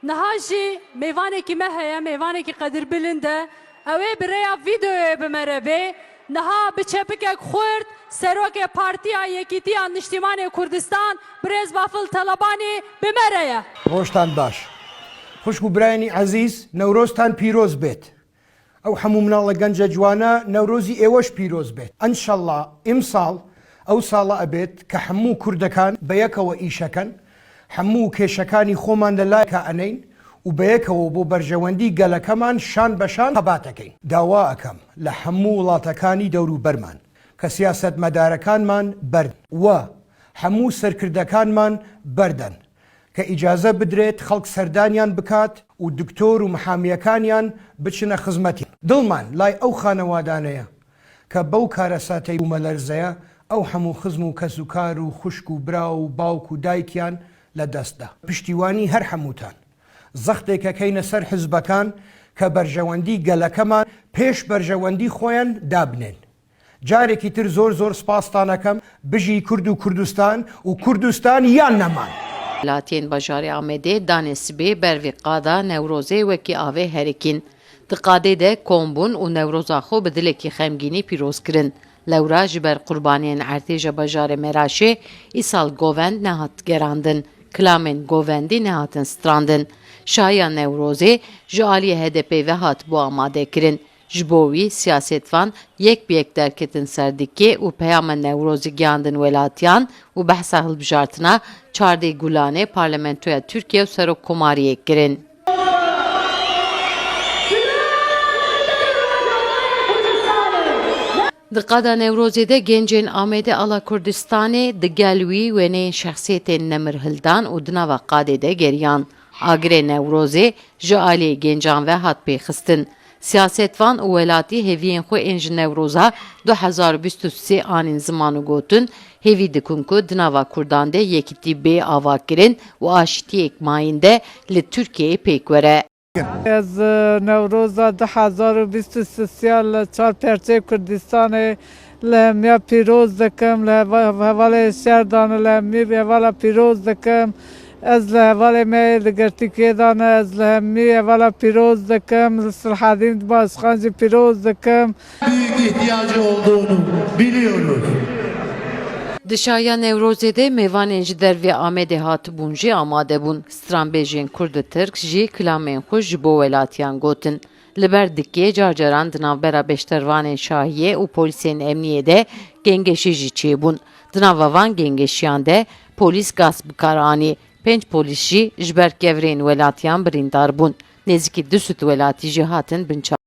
نهاجی میوانه کی مهیا میوانه کی قدر بلنده اوه برای ویدیو بمربه نها بچپک خورد سروک پارتی یکیتی انشتیمان کردستان برز بافل طلبانی بمریا ڕۆژتان باش خوشک و برایانی عەزیز نەورۆزتان پیرۆز بێت ئەو هەموو مناڵە گەنجە جوانە نەورۆزی ئێوەش پیرۆز بێت ئەنشەڵڵا ئیمساڵ ئەو ساڵە ئەبێت کە هەموو کوردەکان بەیەکەوە ئیشەکەن هەموو کێشەکانی خۆمان لەلایکە ئەنەین و بەیەکەوە بۆ بەرژەوەندی گەلەکەمان شان بەشان هەباتەکەین داوا ئەەکەم لە هەموو وڵاتەکانی دەوروبەرمان کە سیاسەتمەدارەکانمان بەرن وە هەموو سەرکردەکانمان بەردەن کە ئیجازە بدرێت خەڵک سەردانیان بکات و دکتۆر و محامیەکانیان بچنە خزمەتی دڵمان لای ئەو خانەوادانەیە کە بەو کارەساتەی و مەلەرزەیە ئەو هەموو خزم و کەس و کار و خوشک و برا و باوک و دایکیان لە دەستدا پشتیوانی هەر هەمووتان زەختێکەکەینە سەر حزبەکان کە بەرژەوەندی گەلەکەمان پێش بەرژەوەندی خۆیان دابنێن جارێکی تر زۆر سپاستانەکەم بژی کورد و کوردستان یان نەمان Latiyên bajarê Amedê danê sibê bervê qada Newrozê wekî avê herikîn. Di qadê de kombûn û Newroza xwe bi dilekî xemgînî pîroz kirin. Lewra ji ber qurbaniyên ertêja bajarê Meraşê îsal govend nehat gerandin. Kilamên govendî nehatin strandin. Şahiya Newrozê ji aliyê HDP ve hat bu amadekirin. Ji bo wî siyasetvan yek bi yek derketin serdikê û peyama Newrozî gihandin welatiyan û behsa hilbijartina çardê Gulanê Parlamentoya Tirkiye û Serokkomariyê kirin. Di qada Newrozê de gencên Amedê ala Kurdistanê di gel wî wêneyên şexsiyetên nemirhildan û di nava qadê de geriyan. Agirê Newrozê ji aliyê gencan ve hat pêxistin. Siyasetvan û welatî heviyên xwe ên ji Newroza 2023 anên ziman û gotin hevî dikin ku di nava Kurdan de yekîtî bê ava kirin û aşîtiyek mayîn de li Tirkiyeyê pêk were. Ez Newroza 2023 li Çarperçê Kurdistanê li hemiya pîroz dikim li hevalê şerdan li hemî hevala pîroz dikim ez li hevalê me li girtîkê dan ez li hemî hevala pîroz dikim li Sirhadîn Başkan jî pîroz dikim. Büyük ihtiyacı olduğunu biliyoruz. Di şahiya Newrozê de mêvanên ji dervê Amedê hatibûn jî amade bûn. Stranbêjên Kurd û Tirk jî kilamên xwe ji bo welatiyan gotin. Li ber dikê carcaran di navbera beştervanên şahiyê û polîsên emniyê de gengeşî jî çêbûn. Di nava van gengeşiyan de polîs gasp bikar anî. 5 polîs jî ji ber kevirên welatiyan birîndar bûn. Nêzîkî 200 welatî jî hatin binçavdan.